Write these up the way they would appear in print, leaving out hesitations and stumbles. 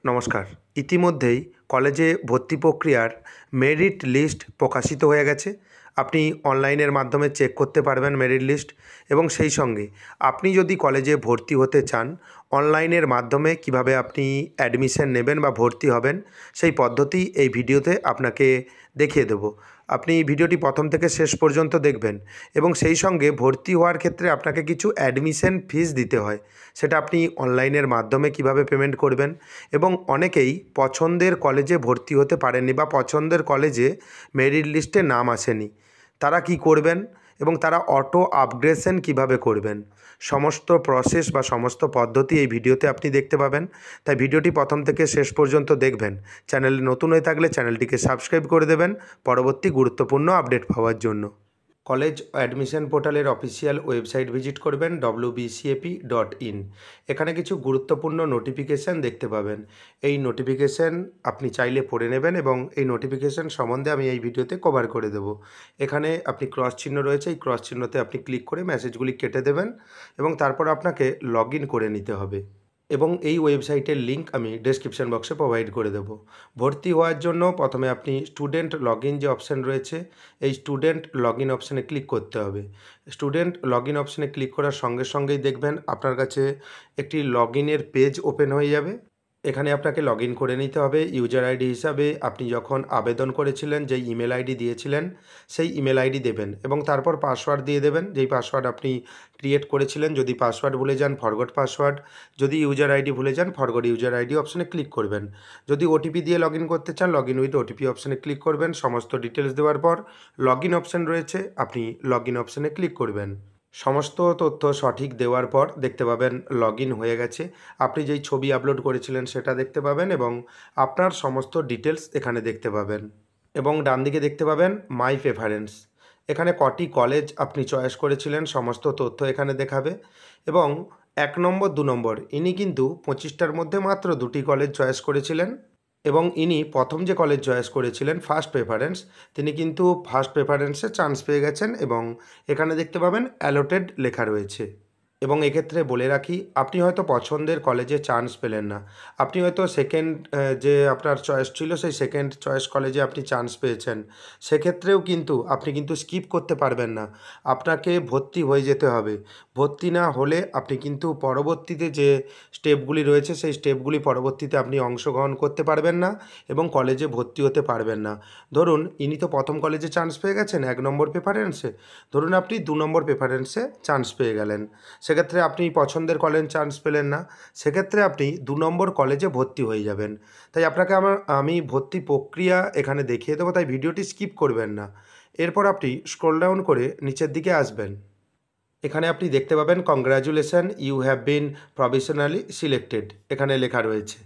নমস্কার। ইতিমধ্যেই কলেজে ভর্তি প্রক্রিয়ার মেরিট লিস্ট প্রকাশিত হয়ে গেছে। আপনি অনলাইনের মাধ্যমে চেক করতে পারবেন মেরিট লিস্ট এবং সেই সঙ্গে আপনি যদি কলেজে ভর্তি হতে চান, অনলাইনের মাধ্যমে কিভাবে আপনি অ্যাডমিশন নেবেন বা ভর্তি হবেন, সেই পদ্ধতি এই ভিডিওতে আপনাকে দেখিয়ে দেব। আপনি ভিডিওটি প্রথম থেকে শেষ পর্যন্ত দেখবেন এবং সেই সঙ্গে ভর্তি হওয়ার ক্ষেত্রে আপনাকে কিছু অ্যাডমিশন ফিস দিতে হয়। সেটা আপনি অনলাইনের মাধ্যমে কিভাবে পেমেন্ট করবেন এবং অনেকেই পছন্দের কলেজে ভর্তি হতে পারেননি বা পছন্দের কলেজে মেরিট লিস্টে নাম আসেনি। তারা কি করবেন এবং তারা অটো আপগ্রেডেশন কিভাবে করবেন, সমস্ত প্রসেস বা সমস্ত পদ্ধতি এই ভিডিওতে আপনি দেখতে পাবেন। তাই ভিডিওটি প্রথম থেকে শেষ পর্যন্ত দেখবেন। চ্যানেলে নতুন হয়ে থাকলে চ্যানেলটিকে সাবস্ক্রাইব করে দেবেন পরবর্তী গুরুত্বপূর্ণ আপডেট পাওয়ার জন্য। কলেজ অ্যাডমিশন পোর্টালের অফিসিয়াল ওয়েবসাইট ভিজিট করবেন wbcap.in। এখানে কিছু গুরুত্বপূর্ণ নোটিফিকেশান দেখতে পাবেন। এই নোটিফিকেশান আপনি চাইলে পড়ে নেবেন এবং এই নোটিফিকেশান সম্বন্ধে আমি এই ভিডিওতে কভার করে দেব। এখানে আপনি ক্রস চিহ্ন রয়েছে, এই ক্রস চিহ্নতে আপনি ক্লিক করে মেসেজগুলি কেটে দেবেন এবং তারপর আপনাকে লগ ইন করে নিতে হবে এবং এই ওয়েবসাইটের লিঙ্ক আমি ডেসক্রিপশন বক্সে প্রোভাইড করে দেব। ভর্তি হওয়ার জন্য প্রথমে আপনি স্টুডেন্ট লগ ইন যে অপশান রয়েছে, এই স্টুডেন্ট লগ ইন অপশানে ক্লিক করতে হবে। স্টুডেন্ট লগ ইন অপশানে ক্লিক করার সঙ্গে সঙ্গেই দেখবেন আপনার কাছে একটি লগ ইনের পেজ ওপেন হয়ে যাবে। এখানে আপনাকে লগ ইন করে নিতে হবে। ইউজার আইডি হিসাবে আপনি যখন আবেদন করেছিলেন যেই ইমেল আইডি দিয়েছিলেন সেই ইমেল আইডি দেবেন এবং তারপর পাসওয়ার্ড দিয়ে দেবেন, যেই পাসওয়ার্ড আপনি ক্রিয়েট করেছিলেন। যদি পাসওয়ার্ড ভুলে যান ফরগট পাসওয়ার্ড, যদি ইউজার আইডি ভুলে যান ফরগট ইউজার আইডি অপশানে ক্লিক করবেন। যদি ওটিপি দিয়ে লগ ইন করতে চান লগ ইন উইথ ওটিপি অপশানে ক্লিক করবেন। সমস্ত ডিটেলস দেওয়ার পর লগ ইন অপশান রয়েছে, আপনি লগ ইন অপশানে ক্লিক করবেন। সমস্ত তথ্য সঠিক দেওয়ার পর দেখতে পাবেন লগ ইন হয়ে গেছে। আপনি যেই ছবি আপলোড করেছিলেন সেটা দেখতে পাবেন এবং আপনার সমস্ত ডিটেলস এখানে দেখতে পাবেন এবং ডান দিকে দেখতে পাবেন মাই প্রেফারেন্স। এখানে কটি কলেজ আপনি চয়েস করেছিলেন সমস্ত তথ্য এখানে দেখাবে এবং 1 নম্বর 2 নম্বর ইনি কিন্তু 25টার মধ্যে মাত্র 2টি কলেজ চয়েস করেছিলেন এবং ইনি প্রথম যে কলেজ চয়েস করেছিলেন ফার্স্ট প্রেফারেন্স, তিনি কিন্তু ফার্স্ট প্রেফারেন্সে চান্স পেয়ে গেছেন এবং এখানে দেখতে পাবেন অ্যালোটেড লেখা রয়েছে। এবং এক্ষেত্রে বলে রাখি, আপনি হয়তো পছন্দের কলেজে চান্স পেলেন না, আপনি হয়তো সেকেন্ড যে আপনার চয়েস ছিল সেই সেকেন্ড চয়েস কলেজে আপনি চান্স পেয়েছেন, সেক্ষেত্রেও কিন্তু আপনি কিন্তু স্কিপ করতে পারবেন না, আপনাকে ভর্তি হয়ে যেতে হবে। ভর্তি না হলে আপনি কিন্তু পরবর্তীতে যে স্টেপগুলি রয়েছে সেই স্টেপগুলি পরবর্তীতে আপনি অংশগ্রহণ করতে পারবেন না এবং কলেজে ভর্তি হতে পারবেন না। ধরুন ইনি তো প্রথম কলেজে চান্স পেয়ে গেছেন 1 নম্বর প্রেফারেন্সে, ধরুন আপনি 2 নম্বর প্রেফারেন্সে চান্স পেয়ে গেলেন, সেক্ষেত্রে আপনি পছন্দের কলেজ চান্স পেলেন না, সেক্ষেত্রে আপনি 2 নম্বর কলেজে ভর্তি হয়ে যাবেন। তাই আপনাকে আমি ভর্তি প্রক্রিয়া এখানে দেখিয়ে দেবো, তাই ভিডিওটি স্কিপ করবেন না। এরপর আপনি স্ক্রল ডাউন করে নিচের দিকে আসবেন। এখানে আপনি দেখতে পাবেন congratulation you have been provisionally selected, এখানে লেখা রয়েছে।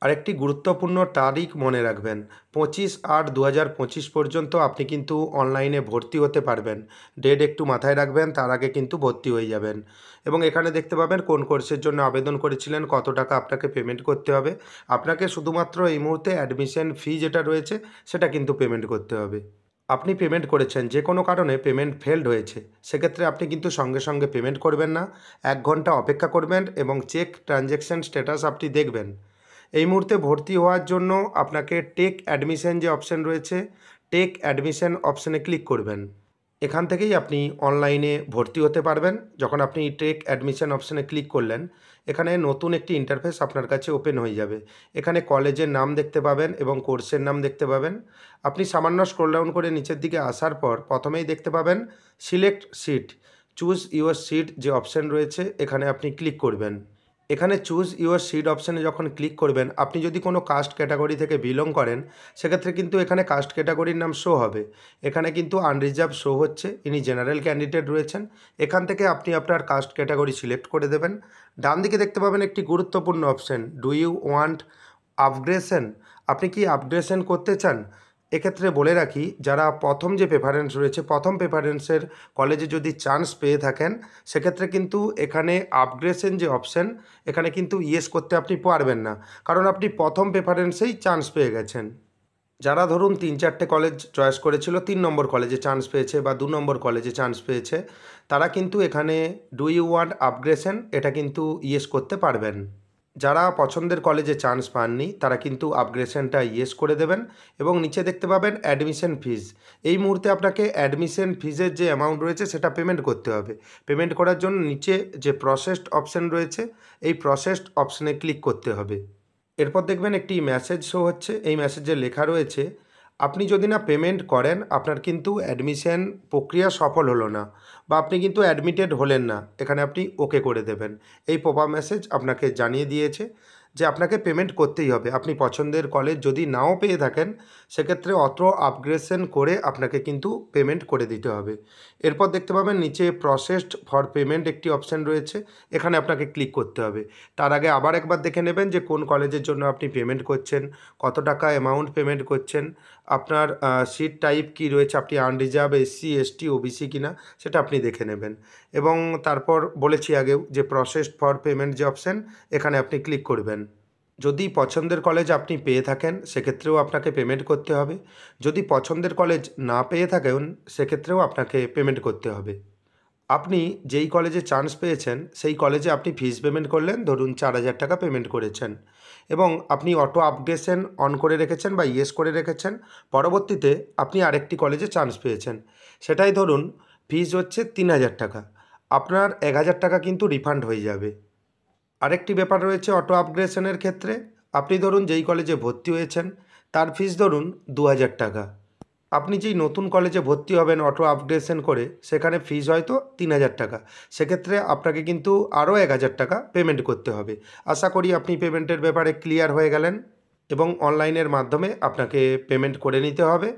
আরেকটি গুরুত্বপূর্ণ তারিখ মনে রাখবেন, 25/8/2025 পর্যন্ত আপনি কিন্তু অনলাইনে ভর্তি হতে পারবেন। ডেট একটু মাথায় রাখবেন, তার আগে কিন্তু ভর্তি হয়ে যাবেন। এবং এখানে দেখতে পাবেন কোন কোর্সের জন্য আবেদন করেছিলেন, কত টাকা আপনাকে পেমেন্ট করতে হবে। আপনাকে শুধুমাত্র এই মুহূর্তে অ্যাডমিশন ফি যেটা রয়েছে সেটা কিন্তু পেমেন্ট করতে হবে। আপনি পেমেন্ট করেছেন, যে কোনো কারণে পেমেন্ট ফেলড হয়েছে, সেক্ষেত্রে আপনি কিন্তু সঙ্গে সঙ্গে পেমেন্ট করবেন না, 1 ঘন্টা অপেক্ষা করবেন এবং চেক ট্রানজ্যাকশান স্ট্যাটাস আপনি দেখবেন। এই মুহূর্তে ভর্তি হওয়ার জন্য আপনাকে টেক অ্যাডমিশন যে অপশান রয়েছে, টেক অ্যাডমিশন অপশানে ক্লিক করবেন। এখান থেকেই আপনি অনলাইনে ভর্তি হতে পারবেন। যখন আপনি টেক অ্যাডমিশন অপশানে ক্লিক করলেন, এখানে নতুন একটি ইন্টারফেস আপনার কাছে ওপেন হয়ে যাবে। এখানে কলেজের নাম দেখতে পাবেন এবং কোর্সের নাম দেখতে পাবেন। আপনি সামান্য স্ক্রল ডাউন করে নিচের দিকে আসার পর প্রথমেই দেখতে পাবেন select seat, choose your seat যে অপশান রয়েছে এখানে আপনি ক্লিক করবেন। এখানে চুজ ইউর সিট অপশানে যখন ক্লিক করবেন, আপনি যদি কোনো কাস্ট ক্যাটাগরি থেকে বিলং করেন সেক্ষেত্রে কিন্তু এখানে কাস্ট ক্যাটাগরির নাম শো হবে। এখানে কিন্তু আনরিজার্ভ শো হচ্ছে, ইনি জেনারেল ক্যান্ডিডেট রয়েছেন। এখান থেকে আপনি আপনার কাস্ট ক্যাটাগরি সিলেক্ট করে দেবেন। ডান দিকে দেখতে পাবেন একটি গুরুত্বপূর্ণ option, do you want upgradation, আপনি কি আপগ্রেডেশন করতে চান। এক্ষেত্রে বলে রাখি, যারা প্রথম যে প্রেফারেন্স রয়েছে প্রথম প্রেফারেন্সের কলেজে যদি চান্স পেয়ে থাকেন সেক্ষেত্রে কিন্তু এখানে আপগ্রেডেশন যে অপশান এখানে কিন্তু ইয়েস করতে আপনি পারবেন না, কারণ আপনি প্রথম প্রেফারেন্সেই চান্স পেয়ে গেছেন। যারা ধরুন 3-4টে কলেজ চয়েস করেছিল, 3 নম্বর কলেজে চান্স পেয়েছে বা 2 নম্বর কলেজে চান্স পেয়েছে, তারা কিন্তু এখানে ডু ইউ ওয়ান্ট আপগ্রেডেশন এটা কিন্তু ইয়েস করতে পারবেন। যারা পছন্দের কলেজে চান্স পাননি তারা কিন্তু আপগ্রেডেশনটা ইয়েস করে দেবেন এবং নিচে দেখতে পাবেন অ্যাডমিশন ফিজ। এই মুহূর্তে আপনাকে অ্যাডমিশন ফিজের যে অ্যামাউন্ট রয়েছে সেটা পেমেন্ট করতে হবে। পেমেন্ট করার জন্য নিচে যে প্রসেসড অপশন রয়েছে এই প্রসেসড অপশনে ক্লিক করতে হবে। এরপর দেখবেন একটি মেসেজ শো হচ্ছে। এই মেসেজে লেখা রয়েছে আপনি যদি না পেমেন্ট করেন আপনার কিন্তু অ্যাডমিশন প্রক্রিয়া সফল হলো না বা আপনি কিন্তু অ্যাডমিটেড হলেন না, এখানে আপনি ওকে করে দেবেন। এই পপআপ মেসেজ আপনাকে জানিয়ে দিয়েছে যে আপনাকে পেমেন্ট করতেই হবে। আপনি পছন্দের কলেজ যদি নাও পেয়ে থাকেন সেক্ষেত্রে অত আপগ্রেডেশন করে আপনাকে কিন্তু পেমেন্ট করে দিতে হবে। এরপর দেখতে পাবেন নিচে প্রসেসড ফর পেমেন্ট একটি অপশান রয়েছে, এখানে আপনাকে ক্লিক করতে হবে। তার আগে আবার একবার দেখে নেবেন যে কোন কলেজের জন্য আপনি পেমেন্ট করছেন, কত টাকা অ্যামাউন্ট পেমেন্ট করছেন, আপনার সিট টাইপ কী রয়েছে, আপনি আনরিজার্ভ, এসসি, এসটি, ওবিসি কিনা সেটা আপনি দেখে নেবেন। এবং তারপর বলেছি আগেও যে প্রসেসড ফর পেমেন্ট যে অপশান এখানে আপনি ক্লিক করবেন। যদি পছন্দের কলেজ আপনি পেয়ে থাকেন সেক্ষেত্রেও আপনাকে পেমেন্ট করতে হবে। যদি পছন্দের কলেজ না পেয়ে থাকেন সেক্ষেত্রেও আপনাকে পেমেন্ট করতে হবে। আপনি যেই কলেজে চান্স পেয়েছেন সেই কলেজে আপনি ফিস পেমেন্ট করলেন, ধরুন 4,000 টাকা পেমেন্ট করেছেন এবং আপনি অটো আপগ্রেডেশন অন করে রেখেছেন বা ইয়েস করে রেখেছেন। পরবর্তীতে আপনি আরেকটি কলেজে চান্স পেয়েছেন, সেটাই ধরুন ফিস হচ্ছে 3,000 টাকা, আপনার 1,000 টাকা কিন্তু রিফান্ড হয়ে যাবে। আরেকটি ব্যাপার রয়েছে অটো আপগ্রেডেশনের ক্ষেত্রে, আপনি ধরুন যেই কলেজে ভর্তি হয়েছেন তার ফিস ধরুন 2,000 টাকা, আপনি যেই নতুন কলেজে ভর্তি হবেন অটো আপগ্রেডেশন করে সেখানে ফিস হয়তো 3,000 টাকা, সেক্ষেত্রে আপনাকে কিন্তু আরও 1,000 টাকা পেমেন্ট করতে হবে। আশা করি আপনি পেমেন্টের ব্যাপারে ক্লিয়ার হয়ে গেলেন এবং অনলাইনের মাধ্যমে আপনাকে পেমেন্ট করে নিতে হবে।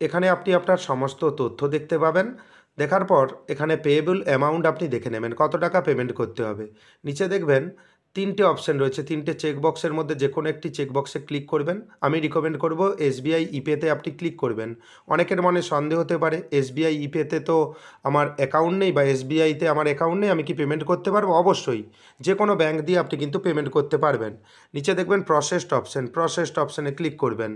এখানে আপনি আপনার সমস্ত তথ্য দেখতে পাবেন। দেখার পর এখানে পেয়েবল অ্যামাউন্ট আপনি দেখে নেবেন কত টাকা পেমেন্ট করতে হবে। নিচে দেখবেন 3টে অপশান রয়েছে, 3টে চেকবক্সের মধ্যে যে কোনো একটি চেকবক্সে ক্লিক করবেন। আমি রিকমেন্ড করব এসবিআই ইপেতে আপনি ক্লিক করবেন। অনেকের মনে সন্দেহ হতে পারে এসবিআই ইপেতে তো আমার অ্যাকাউন্ট নেই বা এসবিআইতে আমার অ্যাকাউন্ট নেই, আমি কি পেমেন্ট করতে পারবো? অবশ্যই, যে কোনো ব্যাঙ্ক দিয়ে আপনি কিন্তু পেমেন্ট করতে পারবেন। নিচে দেখবেন প্রসেসড অপশান, প্রসেসড অপশানে ক্লিক করবেন।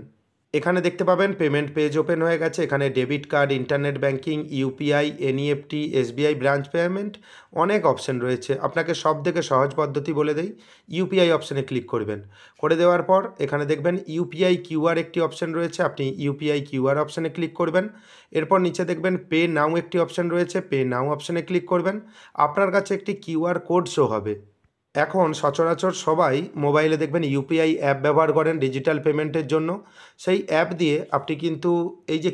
এখানে দেখতে পাবেন পেমেন্ট পেজ ওপেন হয়ে গেছে। এখানে debit card, internet banking, UPI, NEFT, SBI branch payment অনেক অপশান রয়েছে। আপনাকে সব থেকে সহজ পদ্ধতি বলে দেই, ইউপিআই অপশানে ক্লিক করবেন। করে দেওয়ার পর এখানে দেখবেন ইউপিআই কিউআর একটি অপশান রয়েছে, আপনি ইউপিআই কিউআর অপশানে ক্লিক করবেন। এরপর নিচে দেখবেন পে নাও একটি অপশান রয়েছে, পে নাও অপশানে ক্লিক করবেন। আপনার কাছে একটি কিউআর কোড শো হবে। এখন সচরাচর সবাই মোবাইলে দেখবেন ইউপিআই অ্যাপ ব্যবহার করেন ডিজিটাল পেমেন্টের জন্য। সেই অ্যাপ দিয়ে আপনি কিন্তু এই যে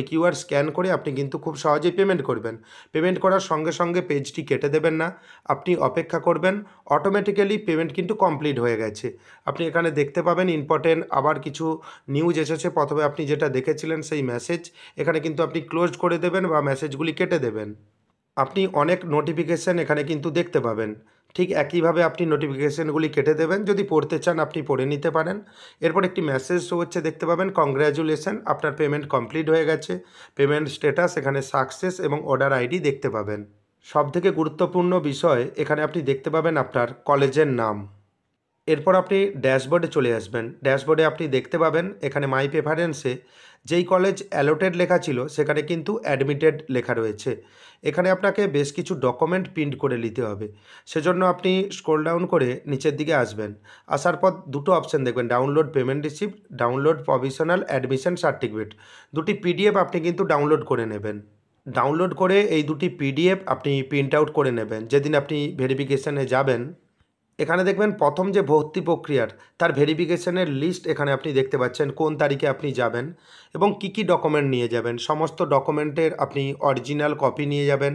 কিউআর স্ক্যান করে আপনি কিন্তু খুব সহজেই পেমেন্ট করবেন। পেমেন্ট করার সঙ্গে সঙ্গে পেজটি কেটে দেবেন না, আপনি অপেক্ষা করবেন, অটোমেটিক্যালি পেমেন্ট কিন্তু কমপ্লিট হয়ে গেছে। আপনি এখানে দেখতে পাবেন ইম্পর্টেন্ট আবার কিছু নিউজ এসেছে। প্রথমে আপনি যেটা দেখেছিলেন সেই মেসেজ এখানে কিন্তু আপনি ক্লোজ করে দেবেন বা মেসেজগুলি কেটে দেবেন। আপনি অনেক নোটিফিকেশান এখানে কিন্তু দেখতে পাবেন। ঠিক একইভাবে আপনি নোটিফিকেশানগুলি কেটে দেবেন। যদি পড়তে চান আপনি পড়ে নিতে পারেন। এরপর একটি মেসেজ শো হচ্ছে, দেখতে পাবেন কংগ্র্যাচুলেশন, আপনার পেমেন্ট কমপ্লিট হয়ে গেছে। পেমেন্ট স্ট্যাটাস এখানে সাকসেস এবং অর্ডার আইডি দেখতে পাবেন। সবথেকে গুরুত্বপূর্ণ বিষয় এখানে আপনি দেখতে পাবেন আপনার কলেজের নাম। এরপর আপনি ড্যাশবোর্ডে চলে আসবেন। ড্যাশবোর্ডে আপনি দেখতে পাবেন এখানে মাই প্রেফারেন্সে যেই কলেজ অ্যালোটেড লেখা ছিল সেখানে কিন্তু অ্যাডমিটেড লেখা রয়েছে। এখানে আপনাকে বেশ কিছু ডকুমেন্ট প্রিন্ট করে নিতে হবে। সেজন্য আপনি স্ক্রল ডাউন করে নিচের দিকে আসবেন। আসার পর দুটো অপশান দেখবেন, download payment receipt, download provisional admission certificate. দুটি পিডিএফ আপনি কিন্তু ডাউনলোড করে নেবেন। ডাউনলোড করে এই দুটি পিডিএফ আপনি প্রিন্ট আউট করে নেবেন। যেদিন আপনি ভেরিফিকেশানে যাবেন এখানে দেখবেন প্রথম যে ভর্তি প্রক্রিয়ার তার ভেরিফিকেশনের লিস্ট এখানে আপনি দেখতে পাচ্ছেন, কোন তারিখে আপনি যাবেন এবং কি কি ডকুমেন্ট নিয়ে যাবেন। সমস্ত ডকুমেন্টের আপনি অরিজিনাল কপি নিয়ে যাবেন,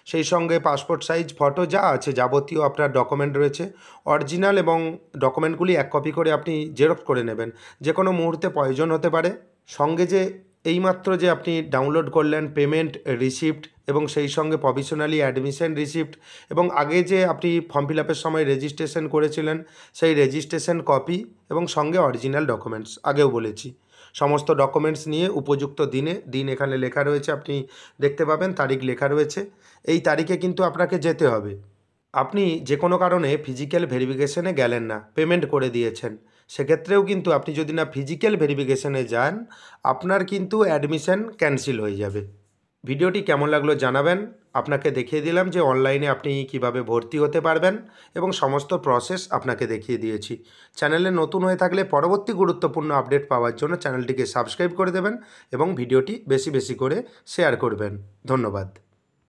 সেই সঙ্গে পাসপোর্ট সাইজ ফটো যা আছে যাবতীয় আপনার ডকুমেন্ট রয়েছে অরিজিনাল, এবং ডকুমেন্টগুলি এক কপি করে আপনি জেরক্স করে নেবেন, যে কোনো মুহূর্তে প্রয়োজন হতে পারে। সঙ্গে যে এইমাত্র যে আপনি ডাউনলোড করলেন পেমেন্ট রিসিপ্ট এবং সেই সঙ্গে প্রভিশনালি অ্যাডমিশন রিসিপ্ট এবং আগে যে আপনি ফর্ম ফিল আপের সময় রেজিস্ট্রেশন করেছিলেন সেই রেজিস্ট্রেশন কপি এবং সঙ্গে অরিজিনাল ডকুমেন্টস, আগেও বলেছি সমস্ত ডকুমেন্টস নিয়ে উপযুক্ত দিন এখানে লেখা রয়েছে, আপনি দেখতে পাবেন তারিখ লেখা রয়েছে। এই তারিখে কিন্তু আপনাকে যেতে হবে। আপনি যে কোনো কারণে ফিজিক্যাল ভেরিফিকেশনে গেলেন না, পেমেন্ট করে দিয়েছেন, সেক্ষেত্রেও কিন্তু আপনি যদি না ফিজিক্যাল ভেরিফিকেশনে যান আপনার কিন্তু অ্যাডমিশন ক্যান্সেল হয়ে যাবে। ভিডিওটি কেমন লাগলো জানাবেন। আপনাকে দেখিয়ে দিলাম যে অনলাইনে আপনি কিভাবে ভর্তি হতে পারবেন এবং সমস্ত প্রসেস আপনাকে দেখিয়ে দিয়েছি। চ্যানেলে নতুন হয়ে থাকলে পরবর্তী গুরুত্বপূর্ণ আপডেট পাওয়ার জন্য চ্যানেলটিকে সাবস্ক্রাইব করে দেবেন এবং ভিডিওটি বেশি বেশি করে শেয়ার করবেন। ধন্যবাদ।